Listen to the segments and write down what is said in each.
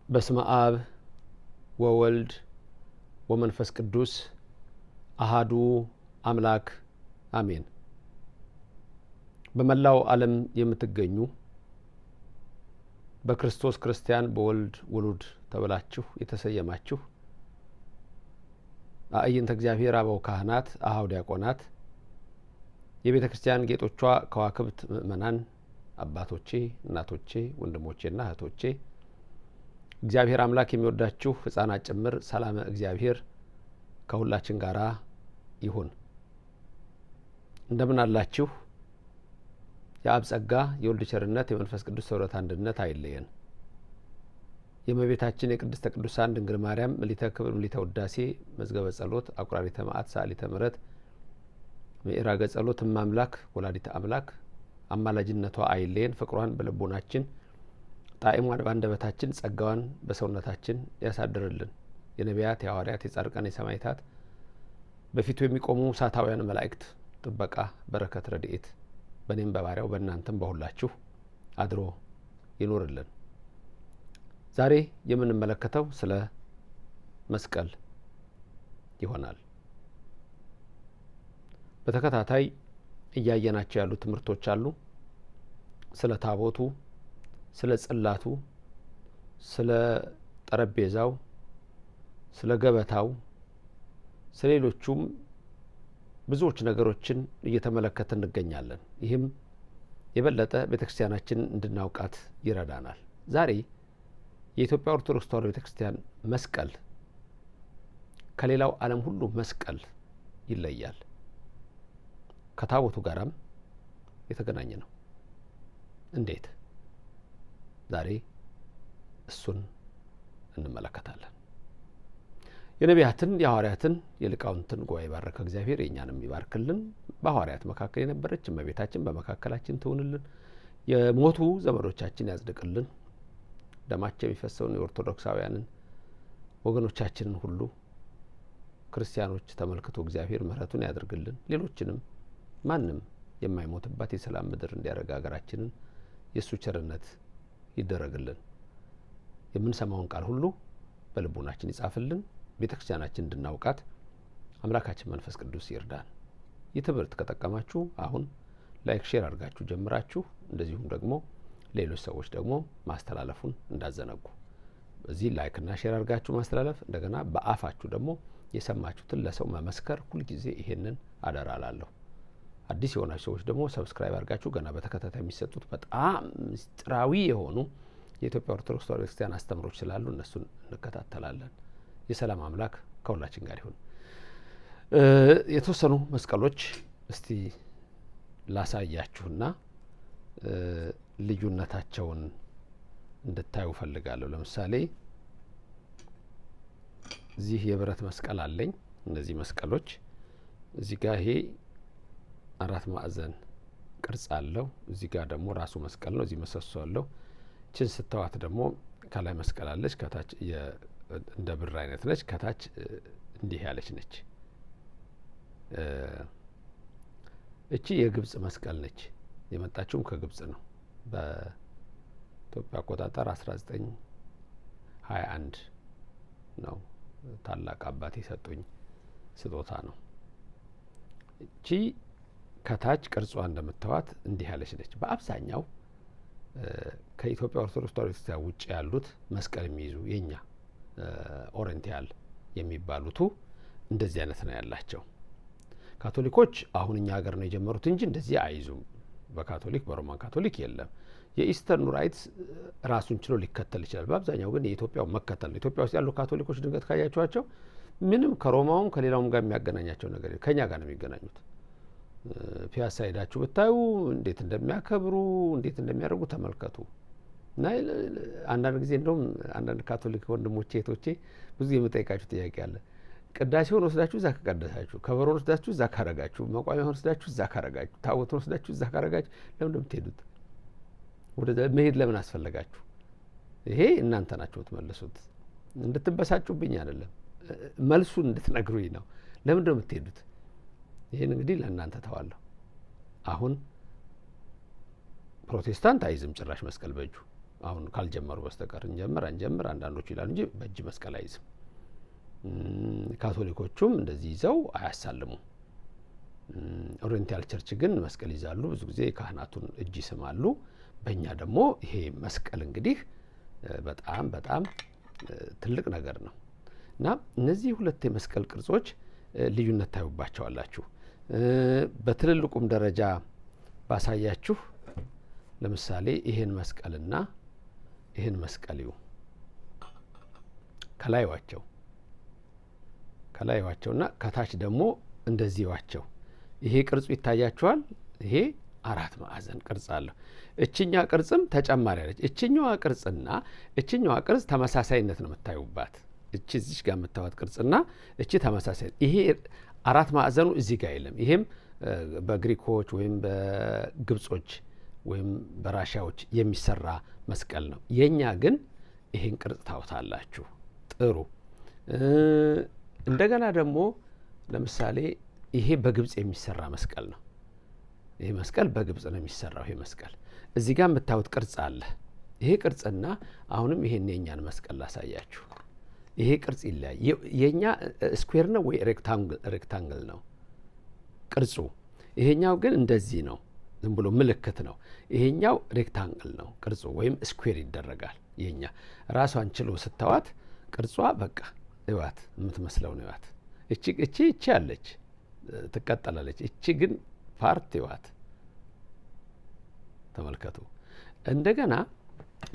በስመ አብ ወወልድ ወመንፈስ ቅዱስ አሃዱ አምላክ አሜን። በመላው ዓለም የምትገኙ በክርስቶስ ክርስቲያን በወልድ ውሉድ ተብላችሁ የተሰየማችሁ አእይንተ እግዚአብሔር አበው ካህናት፣ አኀው ዲያቆናት፣ የቤተ ክርስቲያን ጌጦቿ ከዋክብት ምእመናን፣ አባቶቼ፣ እናቶቼ፣ ወንድሞቼና እህቶቼ እግዚአብሔር አምላክ የሚወዳችሁ ሕፃናት ጭምር ሰላም እግዚአብሔር ከሁላችን ጋራ ይሁን። እንደምን አላችሁ? የአብ ጸጋ የወልድ ቸርነት የመንፈስ ቅዱስ ኅብረት አንድነት አይለየን። የእመቤታችን የቅድስተ ቅዱሳን ድንግል ማርያም ምልዕተ ክብር ምልዕተ ውዳሴ መዝገበ ጸሎት አቁራሪተ መዓት ሰዓሊተ ምሕረት ምዕራገ ጸሎት እማምላክ ወላዲተ አምላክ አማላጅነቷ አይለየን። ፍቅሯን በልቦናችን ጣዕሟን በአንደበታችን ጸጋዋን በሰውነታችን ያሳድርልን። የነቢያት የሐዋርያት የጻድቃን የሰማዕታት በፊቱ የሚቆሙ ሳታውያን መላእክት ጥበቃ በረከት ረድኤት በእኔም በባሪያው በእናንተም በሁላችሁ አድሮ ይኖርልን። ዛሬ የምንመለከተው ስለ መስቀል ይሆናል። በተከታታይ እያየናቸው ያሉ ትምህርቶች አሉ። ስለ ታቦቱ፣ ስለ ጽላቱ፣ ስለ ጠረጴዛው፣ ስለ ገበታው፣ ስለ ሌሎቹም ብዙዎች ነገሮችን እየተመለከትን እንገኛለን። ይህም የበለጠ ቤተክርስቲያናችንን እንድናውቃት ይረዳናል። ዛሬ የኢትዮጵያ ኦርቶዶክስ ተዋሕዶ ቤተክርስቲያን መስቀል ከሌላው ዓለም ሁሉ መስቀል ይለያል። ከታቦቱ ጋራም የተገናኘ ነው። እንዴት? ዛሬ እሱን እንመለከታለን። የነቢያትን የሐዋርያትን የሊቃውንትን ጉባኤ ባረከ እግዚአብሔር የእኛንም ይባርክልን። በሐዋርያት መካከል የነበረች እመቤታችን በመካከላችን ትሁንልን። የሞቱ ዘመዶቻችን ያጽድቅልን። ደማቸው የሚፈሰውን የኦርቶዶክሳውያንን ወገኖቻችንን ሁሉ ክርስቲያኖች ተመልክቶ እግዚአብሔር ምሕረቱን ያድርግልን። ሌሎችንም ማንም የማይሞትባት የሰላም ምድር እንዲያደርግ ሀገራችንን የእሱ ቸርነት ይደረግልን። የምንሰማውን ቃል ሁሉ በልቡናችን ይጻፍልን። ቤተ ክርስቲያናችን እንድናውቃት አምላካችን መንፈስ ቅዱስ ይርዳን። ይህ ትምህርት ከጠቀማችሁ አሁን ላይክ ሼር አድርጋችሁ ጀምራችሁ እንደዚሁም ደግሞ ሌሎች ሰዎች ደግሞ ማስተላለፉን እንዳዘነጉ። በዚህ ላይክና ሼር አድርጋችሁ ማስተላለፍ፣ እንደገና በአፋችሁ ደግሞ የሰማችሁትን ለሰው መመስከር ሁልጊዜ ይሄንን አደራ እላለሁ። አዲስ የሆናችሁ ሰዎች ደግሞ ሰብስክራይብ አድርጋችሁ ገና በተከታታይ የሚሰጡት በጣም ምስጢራዊ የሆኑ የኢትዮጵያ ኦርቶዶክስ ተዋሕዶ ቤተክርስቲያን አስተምሮች ስላሉ እነሱን እንከታተላለን። የሰላም አምላክ ከሁላችን ጋር ይሁን። የተወሰኑ መስቀሎች እስቲ ላሳያችሁና ልዩነታቸውን እንድታዩ ፈልጋለሁ። ለምሳሌ እዚህ የብረት መስቀል አለኝ። እነዚህ መስቀሎች እዚህ ጋር ይሄ 4 ማዕዘን ቅርጽ አለው። እዚህ ጋር ደግሞ ራሱ መስቀል ነው። እዚህ መሰሶ አለው። ችን ስተዋት ደግሞ ከላይ መስቀል አለች፣ ከታች እንደ ብር አይነት ነች፣ ከታች እንዲህ ያለች ነች። እቺ የግብጽ መስቀል ነች። የመጣችውም ከግብጽ ነው። በኢትዮጵያ አቆጣጠር 1921 ነው። ታላቅ አባቴ የሰጡኝ ስጦታ ነው። እቺ ከታች ቅርጿ እንደምታዋት እንዲህ ያለች ነች። በአብዛኛው ከኢትዮጵያ ኦርቶዶክስ ተዋሕዶ ቤተክርስቲያን ውጭ ያሉት መስቀል የሚይዙ የኛ ኦሪየንታል የሚባሉቱ እንደዚህ አይነት ነው ያላቸው። ካቶሊኮች አሁን እኛ ሀገር ነው የጀመሩት እንጂ እንደዚህ አይዙም። በካቶሊክ በሮማን ካቶሊክ የለም። የኢስተርን ራይትስ ራሱን ችሎ ሊከተል ይችላል። በአብዛኛው ግን የኢትዮጵያው መከተል ነው። ኢትዮጵያ ውስጥ ያሉ ካቶሊኮች ድንገት ካያቸዋቸው ምንም ከሮማውም ከሌላውም ጋር የሚያገናኛቸው ነገር ከኛ ጋር ነው የሚገናኙት። ፒያሳ ሄዳችሁ ብታዩ እንዴት እንደሚያከብሩ እንዴት እንደሚያደርጉ ተመልከቱ። እና አንዳንድ ጊዜ እንደውም አንዳንድ ካቶሊክ ወንድሞቼ እህቶቼ ብዙ የምጠይቃችሁ ጥያቄ አለ። ቅዳሴውን ወስዳችሁ እዛ ከቀደሳችሁ፣ ከበሮን ወስዳችሁ እዛ ካረጋችሁ፣ መቋሚያውን ወስዳችሁ እዛ ካረጋችሁ፣ ታቦቱን ወስዳችሁ እዛ ካረጋችሁ ለምን እንደምትሄዱት? ወደ መሄድ ለምን አስፈለጋችሁ? ይሄ እናንተ ናችሁ የምትመልሱት። እንድትበሳጩብኝ አይደለም፣ መልሱን እንድትነግሩኝ ነው። ለምን እንደምትሄዱት? ይህን እንግዲህ ለእናንተ ተዋለሁ። አሁን ፕሮቴስታንት አይዝም ጭራሽ መስቀል በእጁ አሁን ካልጀመሩ በስተቀር እንጀምር አንዳንዶቹ ይላሉ እንጂ በእጅ መስቀል አይዝም። ካቶሊኮቹም እንደዚህ ይዘው አያሳልሙም። ኦሪየንታል ቸርች ግን መስቀል ይዛሉ። ብዙ ጊዜ ካህናቱን እጅ ይስማሉ። በእኛ ደግሞ ይሄ መስቀል እንግዲህ በጣም በጣም ትልቅ ነገር ነው እና እነዚህ ሁለት የመስቀል ቅርጾች ልዩነት ታዩባቸዋላችሁ። በትልልቁም ደረጃ ባሳያችሁ ለምሳሌ ይሄን መስቀልና ይሄን መስቀል ይዩ። ከላይዋቸውና ከታች ደግሞ እንደዚህ ዋቸው። ይሄ ቅርጹ ይታያችኋል። ይሄ 4 ማዕዘን ቅርጽ አለው። እችኛ ቅርጽም ተጨማሪ አለች። እችኛዋ ቅርጽና እችኛዋ ቅርጽ ተመሳሳይነት ነው የምታዩባት። እቺ እዚህ ጋር የምታዩት ቅርጽና እቺ ተመሳሳይ። ይሄ 4 ማዕዘኑ እዚህ ጋር የለም። ይሄም በግሪኮች ወይም በግብጾች ወይም በራሻዎች የሚሰራ መስቀል ነው። የኛ ግን ይሄን ቅርጽ ታውታላችሁ። ጥሩ። እንደገና ደግሞ ለምሳሌ ይሄ በግብጽ የሚሰራ መስቀል ነው። ይሄ መስቀል በግብጽ ነው የሚሰራው። ይሄ መስቀል እዚህ ጋር የምታዩት ቅርጽ አለ። ይሄ ቅርጽና አሁንም ይሄን የኛን መስቀል ላሳያችሁ። ይሄ ቅርጽ ይለያል። የኛ ስኩዌር ነው ወይ ሬክታንግል ነው ቅርጹ። ይሄኛው ግን እንደዚህ ነው፣ ዝም ብሎ ምልክት ነው። ይሄኛው ሬክታንግል ነው ቅርጹ፣ ወይም ስኩዌር ይደረጋል። የኛ ራሷን ችሎ ስተዋት ቅርጿ በቃ እዋት የምትመስለው ነው። እዋት እቺ አለች ትቀጠላለች። እቺ ግን ፓርት እዋት ተመልከቱ። እንደገና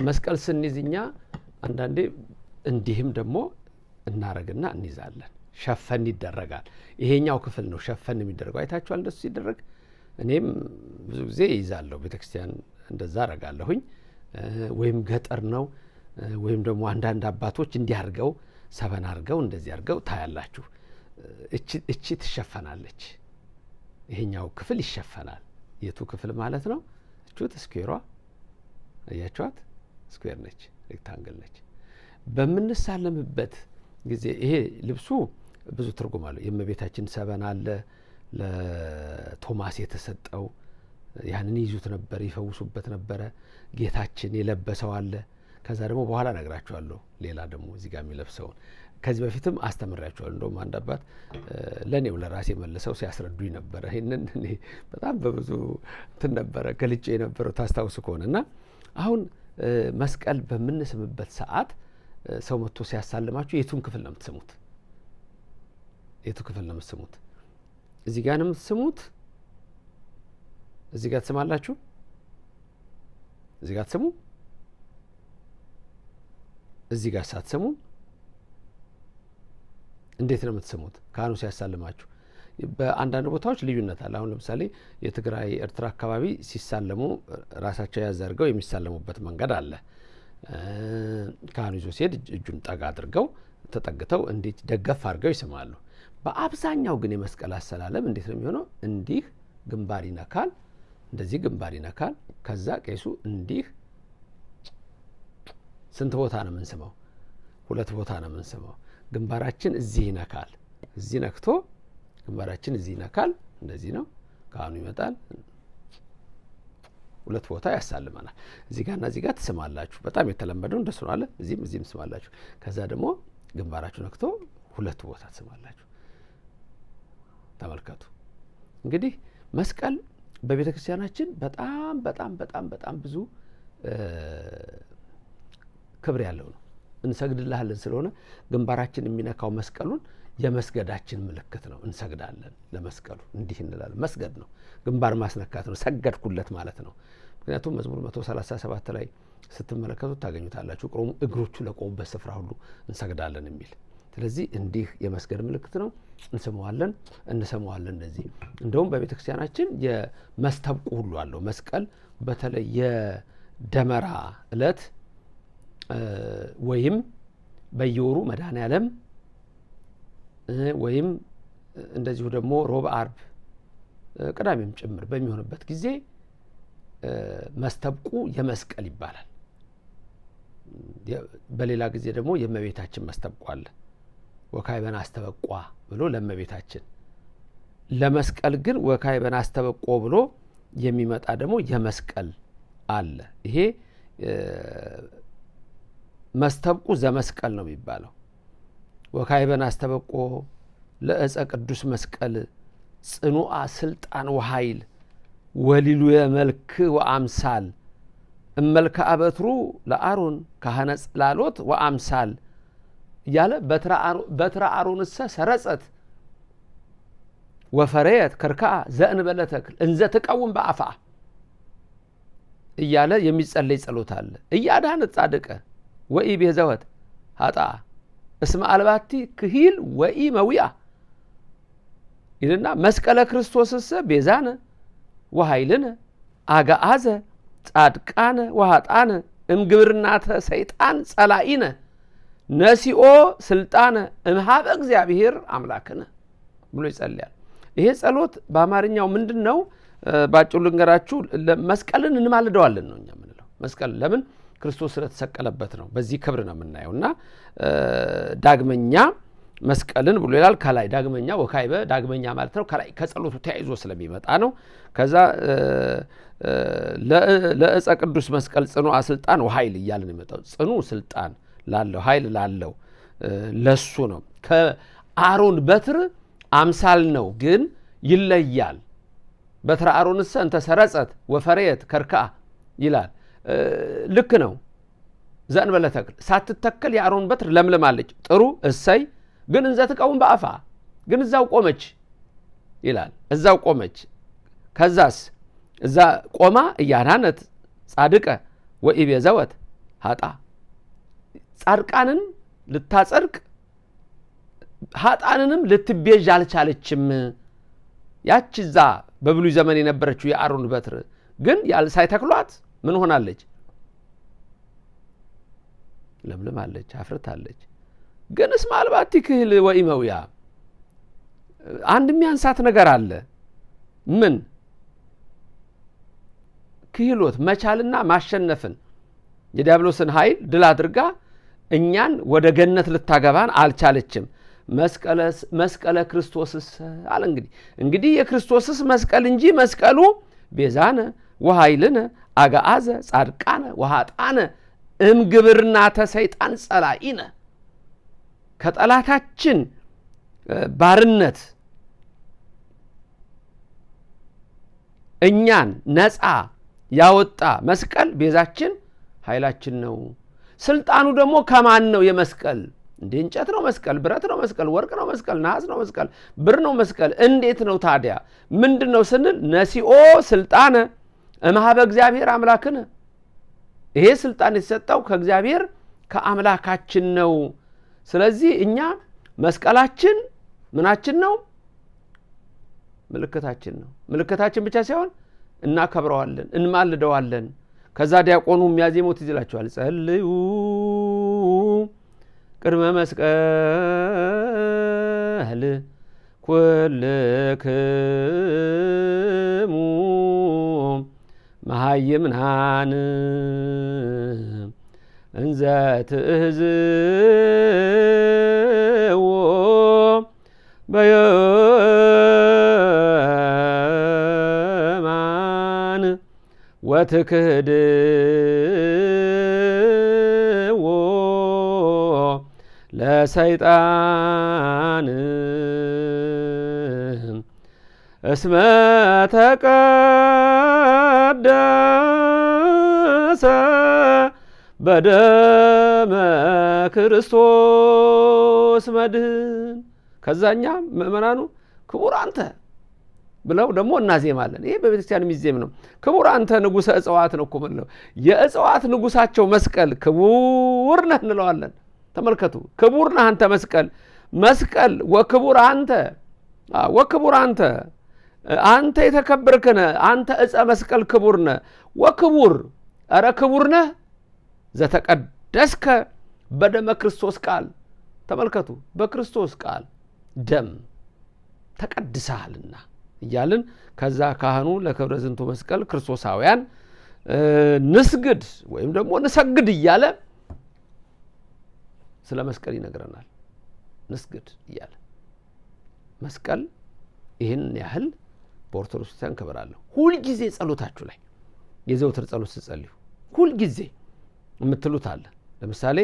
መስቀል ስንይዝኛ አንዳንዴ እንዲህም ደግሞ እናረግና እንይዛለን። ሸፈን ይደረጋል። ይሄኛው ክፍል ነው ሸፈን የሚደረገው። አይታችኋል እንደሱ ሲደረግ። እኔም ብዙ ጊዜ ይዛለሁ፣ ቤተክርስቲያን እንደዛ አረጋለሁኝ። ወይም ገጠር ነው ወይም ደግሞ አንዳንድ አባቶች እንዲያርገው ሰበን አርገው እንደዚህ አርገው ታያላችሁ። እቺ ትሸፈናለች። ይሄኛው ክፍል ይሸፈናል። የቱ ክፍል ማለት ነው? እቹት ስኩዌሯ አያችኋት? ስኩዌር ነች፣ ሬክታንግል ነች። በምንሳለምበት ጊዜ ይሄ ልብሱ ብዙ ትርጉም አለው። የእመቤታችን ሰበን አለ፣ ለቶማስ የተሰጠው ያንን ይዙት ነበር፣ ይፈውሱበት ነበረ። ጌታችን የለበሰው አለ። ከዛ ደግሞ በኋላ ነግራችኋለሁ ሌላ ደግሞ እዚህ ጋር የሚለብሰውን። ከዚህ በፊትም አስተምራችኋለሁ። እንደውም አንድ አባት ለእኔው ለራሴ መልሰው ሲያስረዱኝ ነበረ። ይህንን እኔ በጣም በብዙ እንትን ነበረ ገልጬ የነበረው ታስታውሱ ከሆነ እና አሁን መስቀል በምንስምበት ሰዓት ሰው መጥቶ ሲያሳልማችሁ የቱን ክፍል ነው የምትስሙት? የቱ ክፍል ነው የምትስሙት? እዚህ ጋር ነው የምትስሙት? እዚህ ጋር ትስማላችሁ? እዚህ ጋር ትስሙ? እዚህ ጋር ሳትስሙ እንዴት ነው የምትስሙት? ካህኑ ሲያሳልማችሁ በአንዳንድ ቦታዎች ልዩነት አለ። አሁን ለምሳሌ የትግራይ ኤርትራ አካባቢ ሲሳለሙ ራሳቸው ያዘርገው የሚሳለሙበት መንገድ አለ። ካህኑ ይዞ ሲሄድ እጁን ጠጋ አድርገው ተጠግተው እንዴት ደገፍ አድርገው ይስማሉ። በአብዛኛው ግን የመስቀል አሰላለም እንዴት ነው የሚሆነው? እንዲህ ግንባር ይነካል፣ እንደዚህ ግንባር ይነካል። ከዛ ቄሱ እንዲህ ስንት ቦታ ነው የምንስመው? 2 ቦታ ነው የምንስመው። ግንባራችን እዚህ ይነካል፣ እዚህ ነክቶ ግንባራችን እዚህ ይነካል። እንደዚህ ነው። ካህኑ ይመጣል፣ 2 ቦታ ያሳልመናል። እዚህ ጋርና እዚህ ጋር ትስማላችሁ። በጣም የተለመደው እንደሱ ነው አለ። እዚህም ትስማላችሁ። ከዛ ደግሞ ግንባራችሁ ነክቶ 2 ቦታ ትስማላችሁ። ተመልከቱ እንግዲህ መስቀል በቤተ ክርስቲያናችን በጣም በጣም በጣም በጣም ብዙ ክብር ያለው ነው። እንሰግድልሃለን ስለሆነ ግንባራችን የሚነካው መስቀሉን የመስገዳችን ምልክት ነው። እንሰግዳለን ለመስቀሉ እንዲህ እንላለን። መስገድ ነው፣ ግንባር ማስነካት ነው። ሰገድኩለት ማለት ነው። ምክንያቱም መዝሙር 137 ላይ ስትመለከቱት ታገኙታላችሁ። እግሮቹ ለቆሙበት ስፍራ ሁሉ እንሰግዳለን የሚል። ስለዚህ እንዲህ የመስገድ ምልክት ነው። እንስመዋለን፣ እንሰማዋለን። እንደዚህ እንደውም በቤተ ክርስቲያናችን የመስተብቁ ሁሉ አለው። መስቀል በተለይ የደመራ ዕለት ወይም በየወሩ መድኃኔዓለም ወይም እንደዚሁ ደግሞ ሮብ፣ አርብ፣ ቅዳሜም ጭምር በሚሆንበት ጊዜ መስተብቁ የመስቀል ይባላል። በሌላ ጊዜ ደግሞ የእመቤታችን መስተብቁ አለ። ወካዕበነ አስተበቋ ብሎ ለእመቤታችን፣ ለመስቀል ግን ወካዕበነ አስተበቆ ብሎ የሚመጣ ደግሞ የመስቀል አለ። ይሄ መስተብቁ ዘመስቀል ነው የሚባለው። ወካይበን አስተበቆ ለእፀ ቅዱስ መስቀል ጽኑዓ ስልጣን ወኃይል ወሊሉ የመልክ ወአምሳል እመልከ አበትሩ ለአሮን ካህነ ጽላሎት ወአምሳል እያለ በትረ አሮንሰ ሰረጸት ወፈረየት ከርካአ ዘእንበለ ተክል እንዘ ትቀውም በአፋ እያለ የሚጸለይ ጸሎት አለ። እያዳነት ጻድቀ ወኢ ቤዘወት ሀጣ እስመ አልባቲ ክሂል ወኢ መዊያ ይልና መስቀለ ክርስቶስሰ ቤዛነ ወኃይልነ አጋአዘ ጻድቃነ ወኃጣነ እምግብርናተ ሰይጣን ጸላኢነ ነሲኦ ስልጣነ እምሃበ እግዚአብሔር አምላክነ ብሎ ይጸልያል። ይሄ ጸሎት በአማርኛው ምንድነው? ባጭሩ ልንገራችሁ። መስቀልን እንማልደዋለን ነው እኛ የምንለው። መስቀል ለምን? ክርስቶስ ስለተሰቀለበት ነው። በዚህ ክብር ነው የምናየውና ዳግመኛ መስቀልን ብሎ ይላል። ከላይ ዳግመኛ ወካይበ ዳግመኛ ማለት ነው። ከላይ ከጸሎቱ ተያይዞ ስለሚመጣ ነው። ከዛ ለእፀ ቅዱስ መስቀል ጽኑዓ ስልጣን ወኃይል እያለ ነው የሚመጣው። ጽኑ ስልጣን ላለው ኃይል ላለው ለሱ ነው። ከአሮን በትር አምሳል ነው ግን ይለያል። በትረ አሮንሰ እንተ ሰረጸት ወፈረየት ከርካአ ይላል። ልክ ነው። ዘእንበለ ተክል ሳትተከል የአሮን በትር ለምልማለች። ጥሩ እሰይ። ግን እንዘ ትቀውም በአፋ ግን እዛው ቆመች ይላል። እዛው ቆመች። ከዛስ እዛ ቆማ እያዳነት ጻድቀ ወኢቤዘወት ሀጣ ጻድቃንን ልታጸድቅ ሀጣንንም ልትቤዥ አልቻለችም። ያች እዛ በብሉይ ዘመን የነበረችው የአሮን በትር ግን ሳይተክሏት ምን ሆናለች? ለምልማለች፣ አፍርታለች። ግን እስመ አልባቲ ክህል ወኢመውያ አንድ የሚያንሳት ነገር አለ። ምን? ክህሎት መቻልና ማሸነፍን የዲያብሎስን ኃይል ድል አድርጋ እኛን ወደ ገነት ልታገባን አልቻለችም። መስቀለ ክርስቶስስ አለ። እንግዲህ የክርስቶስስ መስቀል እንጂ መስቀሉ ቤዛነ ወኃይልነ አጋአዘ ጻድቃነ ወኃጣነ እምግብርናተ ሰይጣን ጸላኢነ ከጠላታችን ባርነት እኛን ነፃ ያወጣ መስቀል ቤዛችን ኃይላችን ነው። ስልጣኑ ደግሞ ከማን ነው? የመስቀል እንደ እንጨት ነው መስቀል፣ ብረት ነው መስቀል፣ ወርቅ ነው መስቀል፣ ነሐስ ነው መስቀል፣ ብር ነው መስቀል። እንዴት ነው ታዲያ? ምንድነው ስንል ነሲኦ ስልጣነ እምሃበ እግዚአብሔር አምላክነ ይሄ ስልጣን የተሰጠው ከእግዚአብሔር ከአምላካችን ነው። ስለዚህ እኛ መስቀላችን ምናችን ነው? ምልክታችን ነው። ምልክታችን ብቻ ሳይሆን እናከብረዋለን፣ እንማልደዋለን። ከዛ ዲያቆኑ የሚያዜሙት ይላቸዋል። ጸልዩ ቅድመ መስቀል ኩልክሙ መሃይምናን እንዘ ትእህዝዎ በየማን ወትክህድዎ ለሰይጣን እስመ ተቀደሰ በደመ ክርስቶስ መድህን። ከዛኛ ምእመናኑ ክቡር አንተ ብለው ደግሞ እናዜማለን። ይሄ በቤተክርስቲያን የሚዜም ነው። ክቡር አንተ ንጉሠ እጽዋት ነው እኮ ምንለው። የእጽዋት ንጉሳቸው መስቀል ክቡር ነህ እንለዋለን። ተመልከቱ፣ ክቡር ነህ አንተ መስቀል ወክቡር አንተ ወክቡር አንተ አንተ የተከበርክ ነህ አንተ እጸ መስቀል ክቡር ነህ ወክቡር ኧረ ክቡር ነህ ዘተቀደስከ በደመ ክርስቶስ ቃል። ተመልከቱ፣ በክርስቶስ ቃል ደም ተቀድሰሃልና እያልን ከዛ ካህኑ ለክብረ ዝንቱ መስቀል ክርስቶሳውያን ንስግድ ወይም ደግሞ ንሰግድ እያለ ስለ መስቀል ይነግረናል። ንስግድ እያለ መስቀል ይህን ያህል በኦርቶዶክስ ክርስቲያን ክብር አለው። ሁልጊዜ ጸሎታችሁ ላይ የዘውትር ጸሎት ስትጸልዩ ሁልጊዜ የምትሉት አለ። ለምሳሌ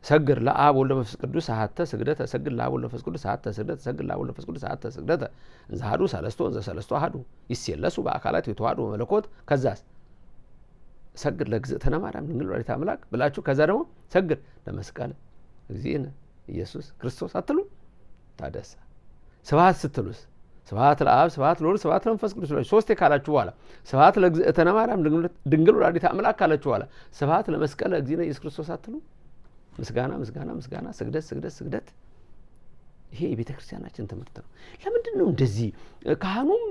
ሰግር ለአብ ወልደ መንፈስ ቅዱስ አሐተ ስግደተ፣ ሰግር ለአብ ወልደ መንፈስ ቅዱስ አሐተ ስግደተ፣ ሰግር ለአብ ወልደ መንፈስ ቅዱስ አሐተ ስግደተ እንዘ አሐዱ ሰለስቱ እንዘ ሰለስቱ አሐዱ ይሴለሱ በአካላት የተዋሃዱ በመለኮት። ከዛስ ሰግር ለእግዝእትነ ማርያም ድንግል ወላዲተ አምላክ ብላችሁ ከዛ ደግሞ ሰግር ለመስቀል እግዚእነ ኢየሱስ ክርስቶስ አትሉ? ታደሰ ስብሐት ስትሉስ ስብሐት ለአብ ስብሐት ለወልድ ስብሐት ለመንፈስ ቅዱስ ብላችሁ ሶስቴ ካላችሁ በኋላ ስብሐት ለእግዝእትነ ማርያም ድንግል ወላዲተ አምላክ ካላችሁ በኋላ ስብሐት ለመስቀል እግዚእነ ኢየሱስ ክርስቶስ አትሉ? ምስጋና ምስጋና ምስጋና፣ ስግደት ስግደት ስግደት። ይሄ የቤተ ክርስቲያናችን ትምህርት ነው። ለምንድን ነው እንደዚህ ካህኑም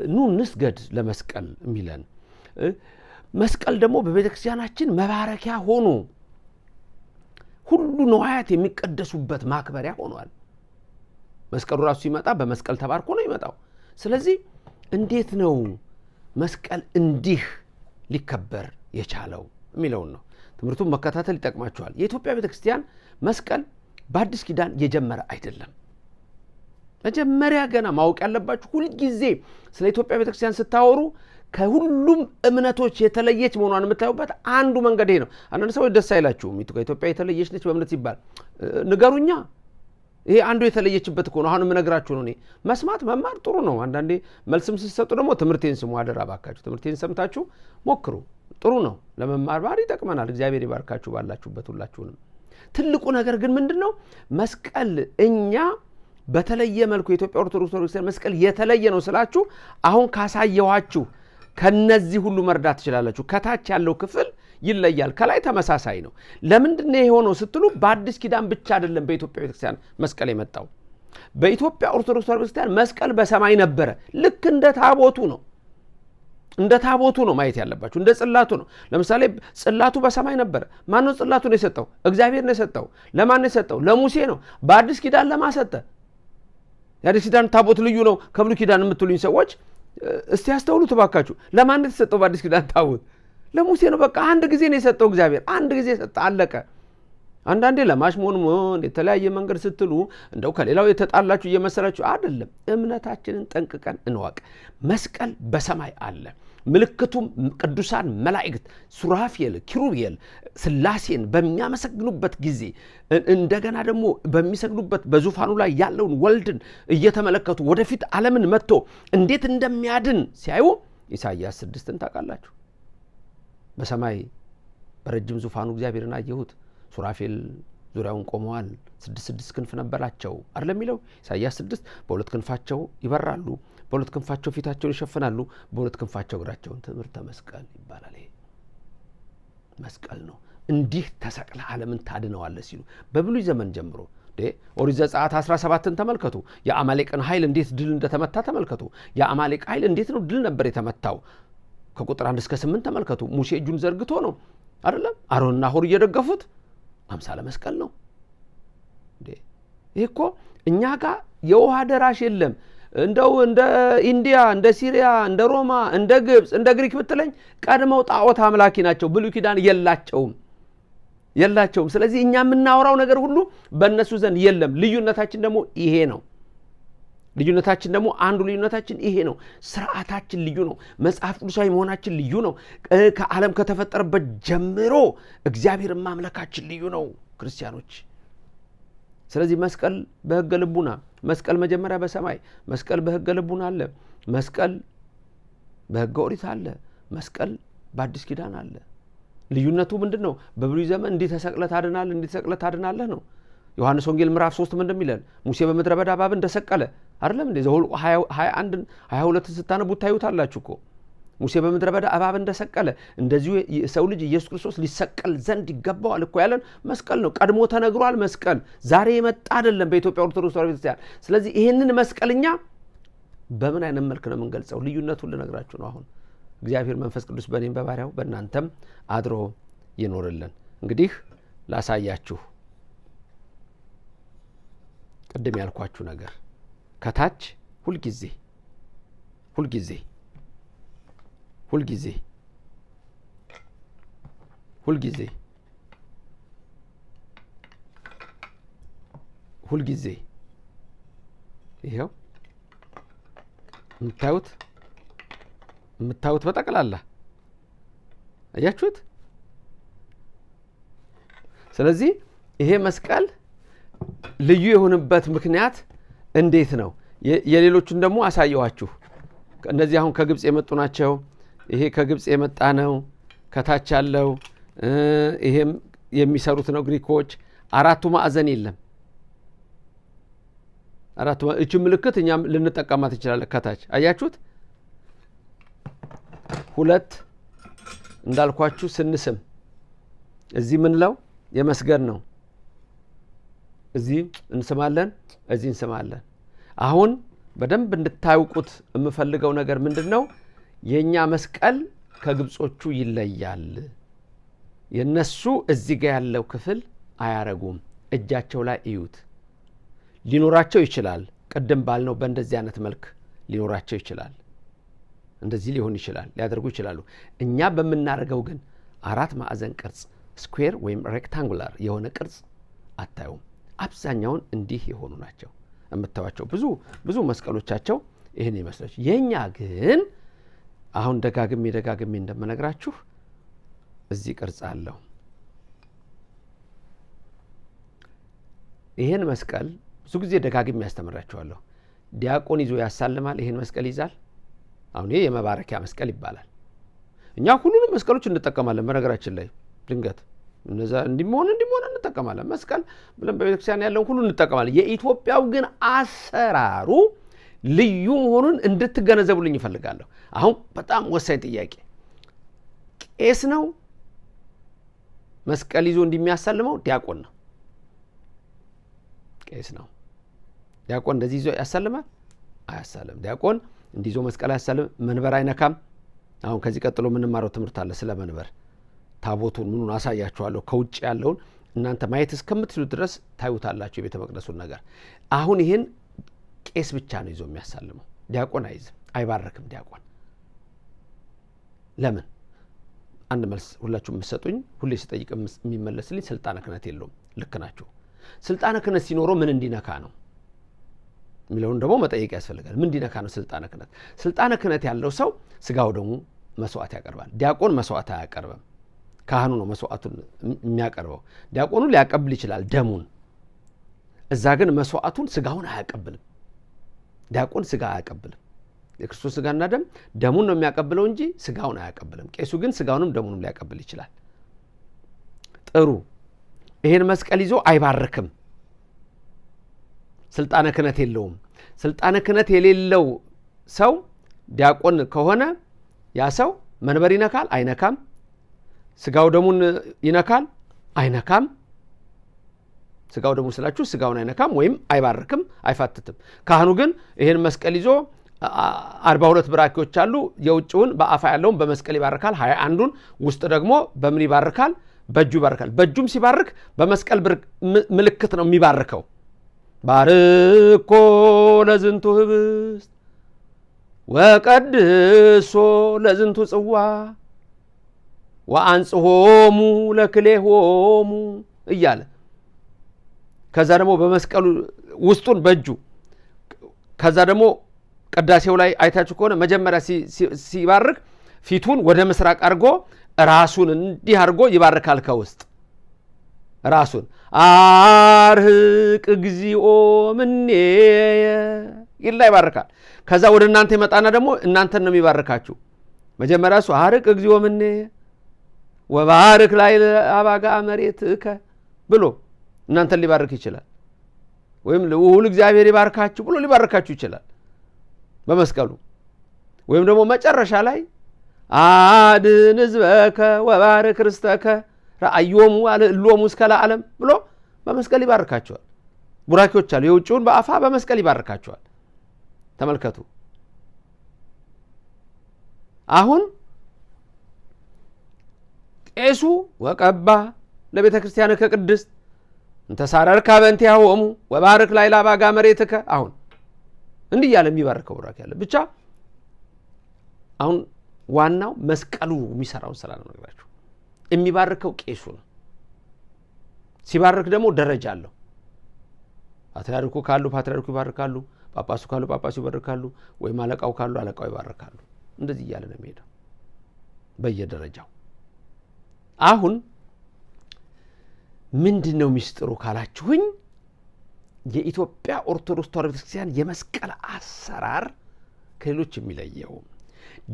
ኑ እንስገድ ለመስቀል የሚለን? መስቀል ደግሞ በቤተ ክርስቲያናችን መባረኪያ ሆኖ ሁሉ ነዋያት የሚቀደሱበት ማክበሪያ ሆኗል። መስቀሉ ራሱ ሲመጣ በመስቀል ተባርኮ ነው ይመጣው። ስለዚህ እንዴት ነው መስቀል እንዲህ ሊከበር የቻለው የሚለውን ነው። ትምህርቱን መከታተል ይጠቅማቸዋል። የኢትዮጵያ ቤተክርስቲያን መስቀል በአዲስ ኪዳን የጀመረ አይደለም። መጀመሪያ ገና ማወቅ ያለባችሁ ሁልጊዜ ስለ ኢትዮጵያ ቤተክርስቲያን ስታወሩ ከሁሉም እምነቶች የተለየች መሆኗን የምታዩበት አንዱ መንገድ ይሄ ነው። አንዳንድ ሰዎች ደስ አይላችሁም ኢትዮጵያ የተለየች ነች በእምነት ሲባል ንገሩኛ። ይሄ አንዱ የተለየችበት እኮ ነው። አሁን የምነግራችሁ ነው። እኔ መስማት መማር ጥሩ ነው። አንዳንዴ መልስም ስትሰጡ ደግሞ ትምህርቴን ስሙ፣ አደራ ባካችሁ። ትምህርቴን ሰምታችሁ ሞክሩ። ጥሩ ነው። ለመማር ይጠቅመናል። እግዚአብሔር ይባርካችሁ ባላችሁበት ሁላችሁንም። ትልቁ ነገር ግን ምንድነው? መስቀል እኛ በተለየ መልኩ የኢትዮጵያ ኦርቶዶክስ ቤተክርስቲያን መስቀል የተለየ ነው ስላችሁ አሁን ካሳየኋችሁ ከነዚህ ሁሉ መርዳት ትችላላችሁ። ከታች ያለው ክፍል ይለያል፣ ከላይ ተመሳሳይ ነው። ለምንድነው የሆነው ስትሉ በአዲስ ኪዳን ብቻ አይደለም በኢትዮጵያ ቤተክርስቲያን መስቀል የመጣው። በኢትዮጵያ ኦርቶዶክስ ቤተክርስቲያን መስቀል በሰማይ ነበረ። ልክ እንደ ታቦቱ ነው። እንደ ታቦቱ ነው ማየት ያለባችሁ፣ እንደ ጽላቱ ነው። ለምሳሌ ጽላቱ በሰማይ ነበረ። ማን ነው ጽላቱን የሰጠው? እግዚአብሔር ነው የሰጠው። ለማን ነው የሰጠው? ለሙሴ ነው። በአዲስ ኪዳን ለማሰጠ የአዲስ ኪዳን ታቦት ልዩ ነው ከብሉይ ኪዳን የምትሉኝ ሰዎች እስቲ ያስተውሉ ተባካችሁ። ለማን ነው የተሰጠው በአዲስ ኪዳን ታቦት? ለሙሴ ነው። በቃ አንድ ጊዜ ነው የሰጠው እግዚአብሔር፣ አንድ ጊዜ ሰጠ፣ አለቀ። አንዳንዴ ለማሽሞንሞን የተለያየ መንገድ ስትሉ እንደው ከሌላው የተጣላችሁ እየመሰላችሁ አይደለም። እምነታችንን ጠንቅቀን እንወቅ። መስቀል በሰማይ አለ። ምልክቱም ቅዱሳን መላእክት ሱራፌል፣ ኪሩቤል ሥላሴን በሚያመሰግኑበት ጊዜ እንደገና ደግሞ በሚሰግዱበት በዙፋኑ ላይ ያለውን ወልድን እየተመለከቱ ወደፊት ዓለምን መጥቶ እንዴት እንደሚያድን ሲያዩ ኢሳይያስ 6ን ታውቃላችሁ። በሰማይ በረጅም ዙፋኑ እግዚአብሔርን አየሁት፣ ሱራፌል ዙሪያውን ቆመዋል፣ 6 ክንፍ ነበራቸው አይደል የሚለው ኢሳይያስ 6። በሁለት ክንፋቸው ይበራሉ፣ በሁለት ክንፋቸው ፊታቸውን ይሸፍናሉ፣ በሁለት ክንፋቸው እግራቸውን። ትምህርተ መስቀል ይባላል። ይሄ መስቀል ነው። እንዲህ ተሰቅለ ዓለምን ታድነዋለህ ሲሉ በብሉይ ዘመን ጀምሮ ኦሪት ዘጸአት 17ን ተመልከቱ። የአማሌቅን ኃይል እንዴት ድል እንደተመታ ተመልከቱ። የአማሌቅ ኃይል እንዴት ነው ድል ነበር የተመታው? ከቁጥር 1 እስከ 8 ተመልከቱ። ሙሴ እጁን ዘርግቶ ነው አይደለም? አሮንና ሆር እየደገፉት አምሳለ መስቀል ነው። ይሄ እኮ እኛ ጋር የውሃ ደራሽ የለም። እንደው እንደ ኢንዲያ፣ እንደ ሲሪያ፣ እንደ ሮማ፣ እንደ ግብጽ፣ እንደ ግሪክ ብትለኝ ቀድመው ጣዖት አምላኪ ናቸው። ብሉይ ኪዳን የላቸውም። ስለዚህ እኛ የምናወራው ነገር ሁሉ በእነሱ ዘንድ የለም። ልዩነታችን ደግሞ ይሄ ነው። አንዱ ልዩነታችን ይሄ ነው። ስርዓታችን ልዩ ነው። መጽሐፍ ቅዱሳዊ መሆናችን ልዩ ነው። ከዓለም ከተፈጠረበት ጀምሮ እግዚአብሔርን ማምለካችን ልዩ ነው ክርስቲያኖች። ስለዚህ መስቀል በሕገ ልቡና፣ መስቀል መጀመሪያ በሰማይ፣ መስቀል በሕገ ልቡና አለ፣ መስቀል በሕገ ኦሪት አለ፣ መስቀል በአዲስ ኪዳን አለ። ልዩነቱ ምንድን ነው? በብሉይ ዘመን እንዲህ ተሰቅለህ ታድናለህ፣ እንዲህ ተሰቅለህ ታድናለህ ነው። ዮሐንስ ወንጌል ምዕራፍ 3 ምን እንደሚለን ሙሴ በምድረ በዳ እባብን እንደሰቀለ አይደለም እንዴ? ዘኍልቍ 21 22 ስታነቡ ታዩታላችሁ እኮ ሙሴ በምድረ በዳ እባብን እንደሰቀለ እንደዚሁ የሰው ልጅ ኢየሱስ ክርስቶስ ሊሰቀል ዘንድ ይገባዋል እኮ ያለን መስቀል ነው። ቀድሞ ተነግሯል። መስቀል ዛሬ የመጣ አይደለም በኢትዮጵያ ኦርቶዶክስ ተዋሕዶ ቤተክርስቲያን። ስለዚህ ይህንን መስቀልኛ በምን አይነት መልክ ነው የምንገልጸው? ልዩነቱን ልነግራችሁ ነው አሁን። እግዚአብሔር መንፈስ ቅዱስ በእኔም በባሪያው በእናንተም አድሮ ይኖርልን። እንግዲህ ላሳያችሁ ቅድም ያልኳችሁ ነገር ከታች ሁልጊዜ ይሄው የምታዩት በጠቅላላ አያችሁት? ስለዚህ ይሄ መስቀል ልዩ የሆነበት ምክንያት እንዴት ነው? የሌሎቹን ደግሞ አሳየዋችሁ። እነዚህ አሁን ከግብጽ የመጡ ናቸው። ይሄ ከግብጽ የመጣ ነው። ከታች ያለው ይሄም የሚሰሩት ነው ግሪኮች። አራቱ ማዕዘን የለም። እቺ ምልክት እኛም ልንጠቀማት እንችላለን። ከታች አያችሁት? ሁለት እንዳልኳችሁ ስንስም እዚህ ምንለው የመስገድ ነው። እዚህ እንስማለን፣ እዚህ እንስማለን። አሁን በደንብ እንድታውቁት የምፈልገው ነገር ምንድነው? የኛ መስቀል ከግብጾቹ ይለያል። የነሱ እዚህ ጋር ያለው ክፍል አያረጉም። እጃቸው ላይ እዩት። ሊኖራቸው ይችላል። ቅድም ባልነው በእንደዚህ አይነት መልክ ሊኖራቸው ይችላል። እንደዚህ ሊሆን ይችላል፣ ሊያደርጉ ይችላሉ። እኛ በምናደርገው ግን አራት ማዕዘን ቅርጽ ስኩዌር ወይም ሬክታንጉላር የሆነ ቅርጽ አታዩም። አብዛኛውን እንዲህ የሆኑ ናቸው የምታዩቸው። ብዙ መስቀሎቻቸው ይህን ይመስላል። የኛ ግን አሁን ደጋግሜ እንደምነግራችሁ እዚህ ቅርጽ አለው። ይሄን መስቀል ብዙ ጊዜ ደጋግሜ ያስተምራችኋለሁ። ዲያቆን ይዞ ያሳልማል፣ ይሄን መስቀል ይዛል። አሁን ይሄ የመባረኪያ መስቀል ይባላል። እኛ ሁሉንም መስቀሎች እንጠቀማለን። በነገራችን ላይ ድንገት እነዛ እንዲሞን እንጠቀማለን። መስቀል ብለን በቤተክርስቲያን ያለውን ሁሉ እንጠቀማለን። የኢትዮጵያው ግን አሰራሩ ልዩ መሆኑን እንድትገነዘቡልኝ ይፈልጋለሁ። አሁን በጣም ወሳኝ ጥያቄ፣ ቄስ ነው መስቀል ይዞ እንደሚያሳልመው? ዲያቆን ነው። ቄስ ነው። ዲያቆን እንደዚህ ይዞ ያሳልማል? አያሳልም። ዲያቆን እንዲዞ መስቀል አያሳልም። መንበር አይነካም። አሁን ከዚህ ቀጥሎ የምንማረው ትምህርት አለ ስለ መንበር። ታቦቱን ምኑን አሳያችኋለሁ። ከውጭ ያለውን እናንተ ማየት እስከምትሉ ድረስ ታዩታላችሁ የቤተ መቅደሱን ነገር። አሁን ይሄን ቄስ ብቻ ነው ይዞ የሚያሳልመው። ዲያቆን አይዝም፣ አይባርክም። ዲያቆን ለምን? አንድ መልስ ሁላችሁም የምትሰጡኝ፣ ሁሌ ስጠይቅ የሚመለስልኝ ስልጣነ ክህነት የለውም። ልክ ናችሁ። ስልጣነ ክህነት ሲኖረው ምን እንዲነካ ነው የሚለውን ደግሞ መጠየቅ ያስፈልጋል። ምን እንዲነካ ነው ስልጣነ ክህነት? ስልጣነ ክህነት ያለው ሰው ስጋው ደግሞ መስዋዕት ያቀርባል። ዲያቆን መስዋዕት አያቀርብም። ካህኑ ነው መስዋዕቱን የሚያቀርበው። ዲያቆኑ ሊያቀብል ይችላል ደሙን። እዛ ግን መስዋዕቱን ስጋውን አያቀብልም። ዲያቆን ስጋ አያቀብልም። የክርስቶስ ስጋና ደሙን ነው የሚያቀብለው እንጂ ስጋውን አያቀብልም። ቄሱ ግን ስጋውንም ደሙንም ሊያቀብል ይችላል። ጥሩ። ይሄን መስቀል ይዞ አይባርክም። ስልጣነ ክህነት የለውም። ስልጣነ ክህነት የሌለው ሰው ዲያቆን ከሆነ ያ ሰው መንበር ይነካል? አይነካም። ስጋው ደሙን ይነካል? አይነካም። ስጋው ደሙ ስላችሁ ስጋውን አይነካም ወይም አይባርክም፣ አይፋትትም። ካህኑ ግን ይሄን መስቀል ይዞ 42 ብራኪዎች አሉ። የውጭውን በአፋ ያለውን በመስቀል ይባርካል። 21ዱን ውስጥ ደግሞ በምን ይባርካል? በእጁ ይባርካል። በእጁም ሲባርክ በመስቀል ምልክት ነው የሚባርከው። ባርኮ ለዝንቱ ህብስት ወቀድሶ ለዝንቱ ጽዋ ወአንጽሖሙ ለክሌሆሙ እያለ ከዛ ደግሞ በመስቀሉ ውስጡን በእጁ ከዛ ደግሞ ቅዳሴው ላይ አይታችሁ ከሆነ መጀመሪያ ሲባርክ ፊቱን ወደ ምስራቅ አድርጎ ራሱን እንዲህ አድርጎ ይባርካል። ከውስጥ ራሱን አርህቅ እግዚኦ ምኔየ ይላ ይባርካል። ከዛ ወደ እናንተ ይመጣና ደግሞ እናንተን ነው የሚባርካችሁ። መጀመሪያ እሱ አርህቅ እግዚኦ ምኔየ ወባርክ ላይ አባጋ መሬትከ ብሎ እናንተን ሊባርክ ይችላል። ወይም ልዑል እግዚአብሔር ይባርካችሁ ብሎ ሊባርካችሁ ይችላል በመስቀሉ። ወይም ደግሞ መጨረሻ ላይ አድን ሕዝበከ ወባርክ ርስተከ ረአዮሙ አልዕሎሙ እስከ ለዓለም ብሎ በመስቀል ይባርካቸዋል። ቡራኪዎች አሉ። የውጭውን በአፋ በመስቀል ይባርካቸዋል። ተመልከቱ። አሁን ቄሱ ወቀባ ለቤተ ክርስቲያን ከቅድስት እንተሳረር ካበንቲያሆሙ ወባርክ ላይ ላባጋ መሬትከ። አሁን እንዲህ ያለ የሚባርከው ቡራኪ ያለ ብቻ። አሁን ዋናው መስቀሉ የሚሰራውን ስራ ነው ነግራችሁ። የሚባርከው ቄሱ ነው። ሲባርክ ደግሞ ደረጃ አለው። ፓትርያርኩ ካሉ ፓትርያርኩ ይባርካሉ፣ ጳጳሱ ካሉ ጳጳሱ ይባርካሉ፣ ወይም አለቃው ካሉ አለቃው ይባርካሉ። እንደዚህ እያለ ነው የሚሄደው በየደረጃው። አሁን ምንድነው ሚስጥሩ ካላችሁኝ የኢትዮጵያ ኦርቶዶክስ ተዋሕዶ ቤተክርስቲያን የመስቀል አሰራር ከሌሎች የሚለየው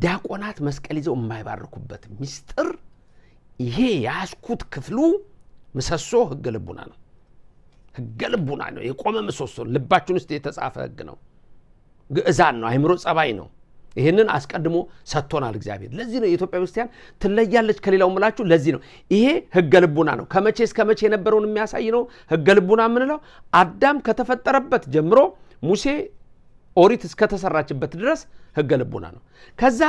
ዲያቆናት መስቀል ይዘው የማይባርኩበት ሚስጥር ይሄ ያስኩት ክፍሉ ምሰሶ ሕገ ልቡና ነው። ሕገ ልቡና ነው፣ የቆመ ምሰሶ ልባችን ውስጥ የተጻፈ ሕግ ነው። ግዕዛን ነው፣ አይምሮ ጸባይ ነው። ይሄንን አስቀድሞ ሰጥቶናል እግዚአብሔር። ለዚህ ነው የኢትዮጵያ ክርስቲያን ትለያለች ከሌላው ምላችሁ። ለዚህ ነው ይሄ ሕገ ልቡና ነው። ከመቼ እስከ መቼ የነበረውን የሚያሳይ ነው ሕገ ልቡና የምንለው። አዳም ከተፈጠረበት ጀምሮ ሙሴ ኦሪት እስከተሰራችበት ድረስ ሕገ ልቡና ነው። ከዛ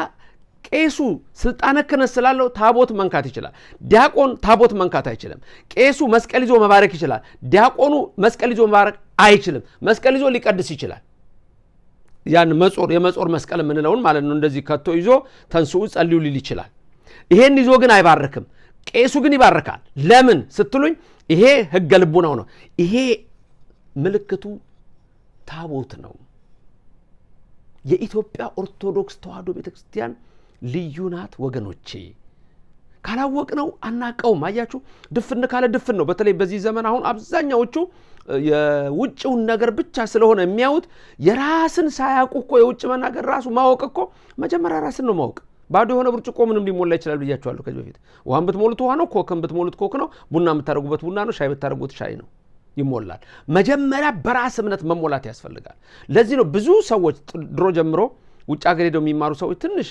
ቄሱ ስልጣነ ክህነት ስላለው ታቦት መንካት ይችላል። ዲያቆን ታቦት መንካት አይችልም። ቄሱ መስቀል ይዞ መባረክ ይችላል። ዲያቆኑ መስቀል ይዞ መባረክ አይችልም። መስቀል ይዞ ሊቀድስ ይችላል። ያን የመጾር መስቀል የምንለውን ማለት ነው። እንደዚህ ከቶ ይዞ ተንስኡ ጸልዩ ሊል ይችላል። ይሄን ይዞ ግን አይባርክም። ቄሱ ግን ይባርካል። ለምን ስትሉኝ ይሄ ሕገ ልቡናው ነው። ይሄ ምልክቱ ታቦት ነው። የኢትዮጵያ ኦርቶዶክስ ተዋሕዶ ቤተክርስቲያን ልዩ ናት ወገኖቼ። ካላወቅነው አናቀውም። አያችሁ፣ ድፍን ካለ ድፍን ነው። በተለይ በዚህ ዘመን አሁን አብዛኛዎቹ የውጭውን ነገር ብቻ ስለሆነ የሚያዩት የራስን ሳያውቁ እኮ የውጭ መናገር ራሱ ማወቅ እኮ መጀመሪያ ራስን ነው ማወቅ። ባዶ የሆነ ብርጭቆ ምንም ሊሞላ ይችላል ብያችኋለሁ ከዚህ በፊት። ውሃን ብትሞሉት ውሃ ነው፣ ኮክን ብትሞሉት ኮክ ነው፣ ቡና የምታደርጉበት ቡና ነው፣ ሻይ ብታደርጉት ሻይ ነው፣ ይሞላል። መጀመሪያ በራስ እምነት መሞላት ያስፈልጋል። ለዚህ ነው ብዙ ሰዎች ድሮ ጀምሮ ውጭ ሀገር ሄደው የሚማሩ ሰዎች ትንሽ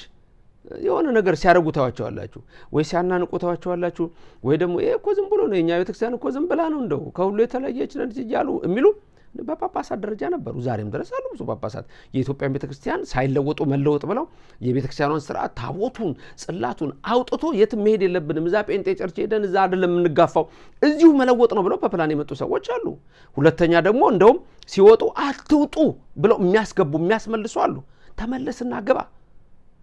የሆነ ነገር ሲያደርጉ ታዋቸዋላችሁ፣ ወይ ሲያናንቁ ታዋቸዋላችሁ፣ ወይ ደግሞ ይሄ እኮ ዝም ብሎ ነው የኛ ቤተክርስቲያን እኮ ዝም ብላ ነው እንደው ከሁሉ የተለየች ነች እያሉ የሚሉ በጳጳሳት ደረጃ ነበሩ። ዛሬም ድረስ አሉ ብዙ ጳጳሳት የኢትዮጵያን ቤተክርስቲያን ሳይለወጡ መለወጥ ብለው የቤተክርስቲያኗን ስርዓት ታቦቱን ጽላቱን አውጥቶ የትም መሄድ የለብንም እዛ ጴንጤ ቸርች ሄደን እዛ አይደለም የምንጋፋው እዚሁ መለወጥ ነው ብለው በፕላን የመጡ ሰዎች አሉ። ሁለተኛ ደግሞ እንደውም ሲወጡ አትውጡ ብለው የሚያስገቡ የሚያስመልሱ አሉ። ተመለስና ግባ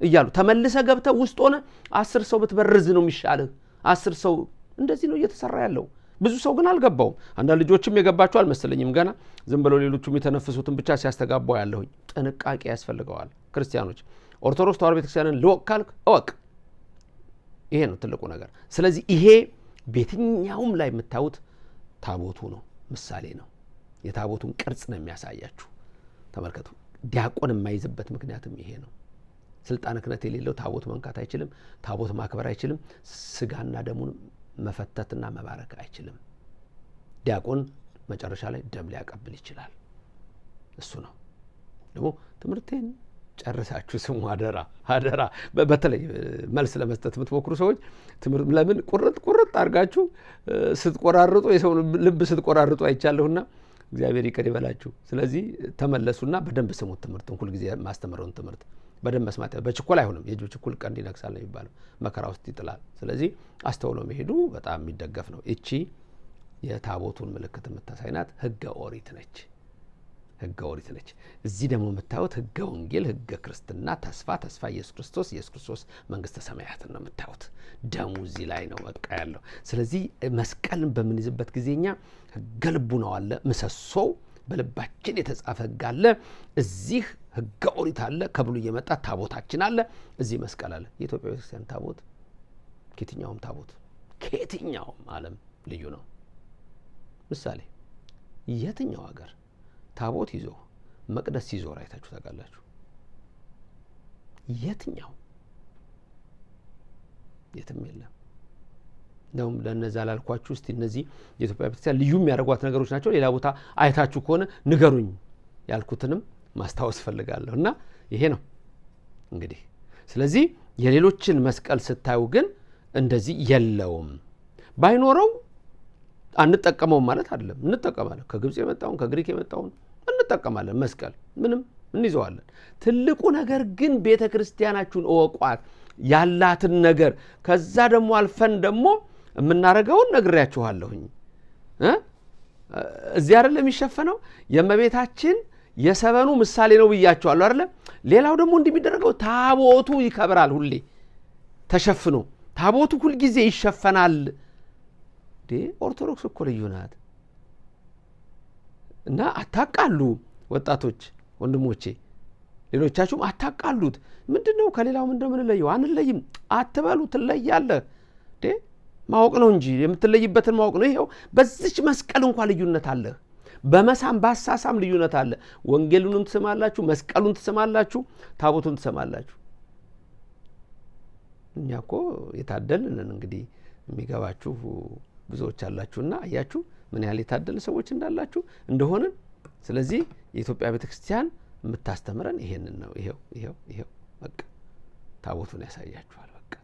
እያሉ ተመልሰ ገብተ ውስጥ ሆነ 10 ሰው ብትበርዝ ነው የሚሻልህ። 10 ሰው እንደዚህ ነው እየተሰራ ያለው። ብዙ ሰው ግን አልገባውም። አንዳንድ ልጆችም የገባቸው አልመሰለኝም። ገና ዝም ብለው ሌሎቹም የተነፈሱትን ብቻ ሲያስተጋባው ያለሁኝ። ጥንቃቄ ያስፈልገዋል። ክርስቲያኖች ኦርቶዶክስ ተዋሕዶ ቤተክርስቲያንን ልወቅ ካልክ እወቅ። ይሄ ነው ትልቁ ነገር። ስለዚህ ይሄ በየትኛውም ላይ የምታዩት ታቦቱ ነው፣ ምሳሌ ነው። የታቦቱን ቅርጽ ነው የሚያሳያችሁ። ተመልከቱ። ዲያቆን የማይዝበት ምክንያትም ይሄ ነው። ስልጣነ ክህነት የሌለው ታቦት መንካት አይችልም። ታቦት ማክበር አይችልም። ስጋና ደሙን መፈተትና መባረክ አይችልም። ዲያቆን መጨረሻ ላይ ደም ሊያቀብል ይችላል። እሱ ነው ደግሞ ትምህርቴን ጨርሳችሁ ስሙ። አደራ በተለይ መልስ ለመስጠት የምትሞክሩ ሰዎች ለምን ቁርጥ አድርጋችሁ ስትቆራርጡ የሰው ልብ ስትቆራርጡ አይቻለሁና እግዚአብሔር ይቅር ይበላችሁ። ስለዚህ ተመለሱና በደንብ ስሙት። ትምህርቱን ሁልጊዜ ማስተምረውን ትምህርት በደንብ መስማት። በችኮላ አይሆንም። የእጁ ችኩል ቀንድ ይነክሳል ነው የሚባለው፣ መከራ ውስጥ ይጥላል። ስለዚህ አስተውሎ መሄዱ በጣም የሚደገፍ ነው። እቺ የታቦቱን ምልክት የምታሳይናት ሕገ ኦሪት ነች። እዚህ ደግሞ የምታዩት ሕገ ወንጌል፣ ሕገ ክርስትና፣ ተስፋ ኢየሱስ ክርስቶስ መንግስተ ሰማያትን ነው የምታዩት። ደሙ እዚህ ላይ ነው በቃ ያለው። ስለዚህ መስቀልን በምንይዝበት ጊዜኛ ሕገ ልቡናው አለ፣ ምሰሶው በልባችን የተጻፈ ሕግ አለ። እዚህ ሕገ ኦሪት አለ፣ ከብሉ እየመጣ ታቦታችን አለ፣ እዚህ መስቀል አለ። የኢትዮጵያ ቤተክርስቲያን ታቦት ከየትኛውም ዓለም ልዩ ነው። ምሳሌ የትኛው ሀገር ታቦት ይዞ መቅደስ ሲዞር አይታችሁ ታውቃላችሁ? የትም የለም። እንደውም ለነዛ ላልኳችሁ እስቲ እነዚህ የኢትዮጵያ ቤተክርስቲያን ልዩ የሚያደርጓት ነገሮች ናቸው። ሌላ ቦታ አይታችሁ ከሆነ ንገሩኝ ያልኩትንም ማስታወስ ፈልጋለሁ። እና ይሄ ነው እንግዲህ። ስለዚህ የሌሎችን መስቀል ስታዩ ግን እንደዚህ የለውም። ባይኖረው አንጠቀመውም ማለት አይደለም፣ እንጠቀማለን። ከግብጽ የመጣውን ከግሪክ የመጣውን እንጠቀማለን። መስቀል ምንም እንይዘዋለን። ትልቁ ነገር ግን ቤተ ክርስቲያናችሁን እወቋት፣ ያላትን ነገር። ከዛ ደግሞ አልፈን ደግሞ የምናደርገውን ነግሬያችኋለሁኝ። እዚህ አይደለም የሚሸፈነው የእመቤታችን የሰበኑ ምሳሌ ነው ብያችኋለሁ አይደለም። ሌላው ደግሞ እንደሚደረገው ታቦቱ ይከብራል። ሁሌ ተሸፍኖ ታቦቱ ሁልጊዜ ይሸፈናል። ኦርቶዶክስ እኮ ልዩ ናት። እና አታቃሉ ወጣቶች ወንድሞቼ፣ ሌሎቻችሁም አታቃሉት። ምንድነው ከሌላው ምንድነው የምንለየው? አንለይም አትበሉ። ትለያለህ። ማወቅ ነው እንጂ የምትለይበትን ማወቅ ነው። ይሄው በዚች መስቀል እንኳን ልዩነት አለ። በመሳም ባሳሳም ልዩነት አለ። ወንጌሉንም ትሰማላችሁ፣ መስቀሉን ትሰማላችሁ፣ ታቦቱን ትሰማላችሁ። እኛ እኮ የታደልን እንግዲህ የሚገባችሁ ብዙዎች አላችሁና አያችሁ ምን ያህል የታደለ ሰዎች እንዳላችሁ እንደሆነን። ስለዚህ የኢትዮጵያ ቤተክርስቲያን የምታስተምረን ይሄንን ነው። ይሄው በቃ ታቦቱን ያሳያችኋል። በቃ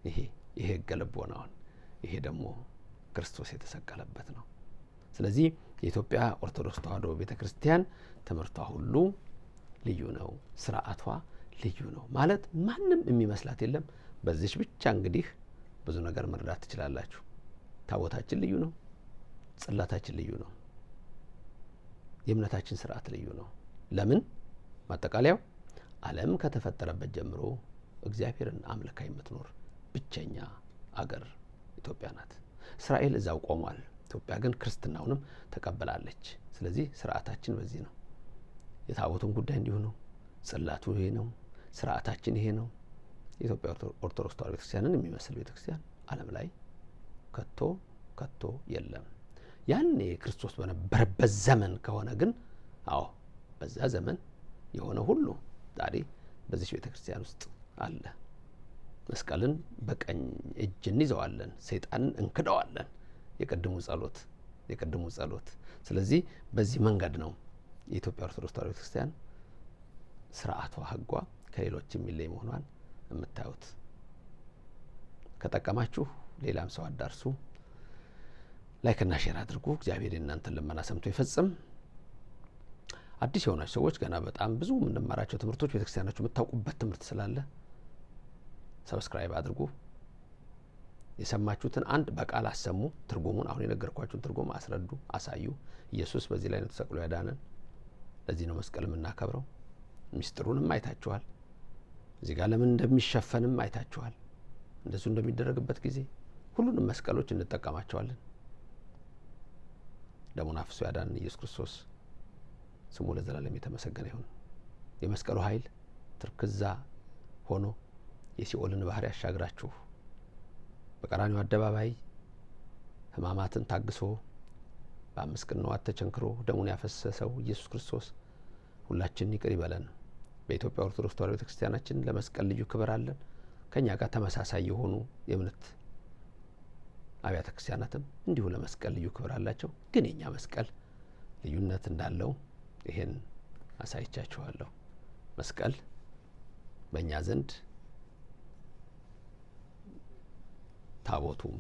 ይሄ ሕገ ልቦናውን፣ ይሄ ደግሞ ክርስቶስ የተሰቀለበት ነው። ስለዚህ የኢትዮጵያ ኦርቶዶክስ ተዋሕዶ ቤተክርስቲያን ትምህርቷ ሁሉ ልዩ ነው፣ ስርዓቷ ልዩ ነው ማለት ማንም የሚመስላት የለም። በዚች ብቻ እንግዲህ ብዙ ነገር መረዳት ትችላላችሁ። ታቦታችን ልዩ ነው፣ ጽላታችን ልዩ ነው፣ የእምነታችን ስርዓት ልዩ ነው። ለምን? ማጠቃለያው ዓለም ከተፈጠረበት ጀምሮ እግዚአብሔርን አምልካ የምትኖር ብቸኛ አገር ኢትዮጵያ ናት። እስራኤል እዛው ቆሟል። ኢትዮጵያ ግን ክርስትናውንም ተቀበላለች። ስለዚህ ስርዓታችን በዚህ ነው። የታቦቱን ጉዳይ እንዲሁ ነው። ጽላቱ ይሄ ነው። ስርዓታችን ይሄ ነው። የኢትዮጵያ ኦርቶዶክስ ተዋሕዶ ቤተክርስቲያንን የሚመስል ቤተክርስቲያን ዓለም ላይ ከቶ የለም። ያኔ ክርስቶስ በነበረበት ዘመን ከሆነ ግን አዎ በዛ ዘመን የሆነ ሁሉ ዛሬ በዚህ ቤተክርስቲያን ውስጥ አለ። መስቀልን በቀኝ እጅ እንይዘዋለን፣ ሰይጣንን እንክደዋለን። የቀድሙ ጸሎት። ስለዚህ በዚህ መንገድ ነው የኢትዮጵያ ኦርቶዶክስ ተዋሕዶ ቤተክርስቲያን ስርዓቷ፣ ህጓ ከሌሎች የሚለይ መሆኗን የምታዩት። ከጠቀማችሁ ሌላም ሰው አዳርሱ። ላይክና ሼር አድርጉ። እግዚአብሔር እናንተን ልመና ሰምቶ ይፈጽም። አዲስ የሆናችሁ ሰዎች ገና በጣም ብዙ የምንማራቸው ትምህርቶች ቤተክርስቲያናችሁ የምታውቁበት ትምህርት ስላለ ሰብስክራይብ አድርጉ። የሰማችሁትን አንድ በቃል አሰሙ። ትርጉሙን አሁን የነገርኳችሁን ትርጉም አስረዱ፣ አሳዩ። ኢየሱስ በዚህ ላይ ነው ተሰቅሎ ያዳነን። ለዚህ ነው መስቀል የምናከብረው። ሚስጥሩንም አይታችኋል። እዚህ ጋር ለምን እንደሚሸፈንም አይታችኋል። እንደሱ እንደሚደረግበት ጊዜ ሁሉንም መስቀሎች እንጠቀማቸዋለን። ደሙን አፍስሶ ያዳነን ኢየሱስ ክርስቶስ ስሙ ለዘላለም የተመሰገነ ይሁን። የመስቀሉ ኃይል ትርክዛ ሆኖ የሲኦልን ባህር ያሻግራችሁ በቀራንዮ አደባባይ ሕማማትን ታግሶ በ5 ቅንዋት ተቸንክሮ ደሙን ያፈሰሰው ኢየሱስ ክርስቶስ ሁላችንን ይቅር ይበለን። በኢትዮጵያ ኦርቶዶክስ ተዋሕዶ ቤተክርስቲያናችን ለመስቀል ልዩ ክብር አለን። ከኛ ጋር ተመሳሳይ የሆኑ የእምነት አብያተ ክርስቲያናትም እንዲሁ ለመስቀል ልዩ ክብር አላቸው። ግን የኛ መስቀል ልዩነት እንዳለው ይሄን አሳይቻችኋለሁ። መስቀል በእኛ ዘንድ ታቦቱም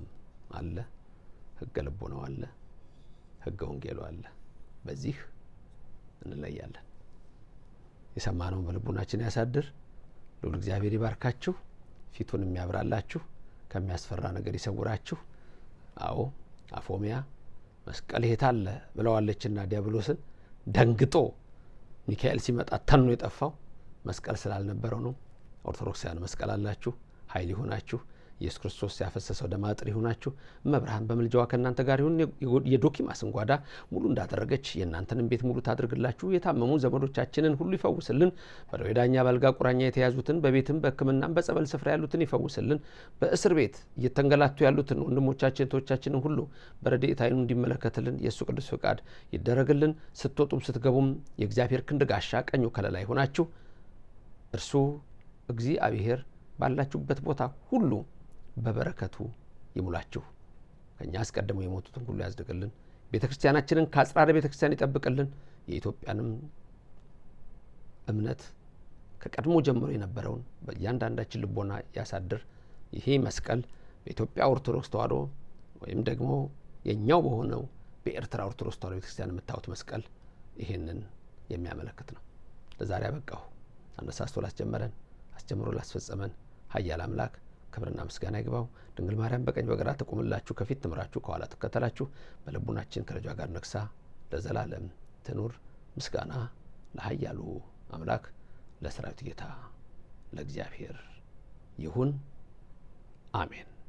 አለ፣ ሕገ ልቦናው አለ፣ ሕገ ወንጌሉ አለ። በዚህ እንለያለን። የሰማነውን በልቡናችን ያሳድር። ልዑል እግዚአብሔር ይባርካችሁ፣ ፊቱን የሚያብራላችሁ፣ ከሚያስፈራ ነገር ይሰውራችሁ። አዎ አፎሚያ መስቀል የት አለ ብለዋለችና ዲያብሎስን ደንግጦ ሚካኤል ሲመጣ ተኖ የጠፋው መስቀል ስላልነበረው ነው። ኦርቶዶክሳውያን መስቀል አላችሁ፣ ኃይል ይሆናችሁ። ኢየሱስ ክርስቶስ ያፈሰሰው ደም አጥር ይሆናችሁ። መብርሃን በምልጃዋ ከእናንተ ጋር ይሁን። የዶኪማስን ጓዳ ሙሉ እንዳደረገች የእናንተንም ቤት ሙሉ ታድርግላችሁ። የታመሙ ዘመዶቻችንን ሁሉ ይፈውስልን። በደዌ ዳኛ በአልጋ ቁራኛ የተያዙትን በቤትም በሕክምናም በጸበል ስፍራ ያሉትን ይፈውስልን። በእስር ቤት እየተንገላቱ ያሉትን ወንድሞቻችን እህቶቻችንን ሁሉ በረድኤት ዓይኑ እንዲመለከትልን የእሱ ቅዱስ ፍቃድ ይደረግልን። ስትወጡም ስትገቡም የእግዚአብሔር ክንድ ጋሻ ቀኙ ከለላ ይሆናችሁ። እርሱ እግዚአብሔር ባላችሁበት ቦታ ሁሉ በበረከቱ ይሙላችሁ። ከኛ አስቀድመው የሞቱትን ሁሉ ያጽድቅልን። ቤተክርስቲያናችንን ከአጽራረ ቤተክርስቲያን ይጠብቅልን። የኢትዮጵያንም እምነት ከቀድሞ ጀምሮ የነበረውን በእያንዳንዳችን ልቦና ያሳድር። ይሄ መስቀል በኢትዮጵያ ኦርቶዶክስ ተዋሕዶ ወይም ደግሞ የኛው በሆነው በኤርትራ ኦርቶዶክስ ተዋሕዶ ቤተክርስቲያን የምታዩት መስቀል ይሄንን የሚያመለክት ነው። ለዛሬ አበቃሁ። አነሳስቶ ላስጀመረን አስጀምሮ ላስፈጸመን ኃያል አምላክ ክብርና ምስጋና ይግባው። ድንግል ማርያም በቀኝ በግራ ትቆምላችሁ፣ ከፊት ትምራችሁ፣ ከኋላ ትከተላችሁ። በልቡናችን ከልጇ ጋር ነግሳ ለዘላለም ትኑር። ምስጋና ለኃያሉ አምላክ ለሰራዊት ጌታ ለእግዚአብሔር ይሁን፣ አሜን።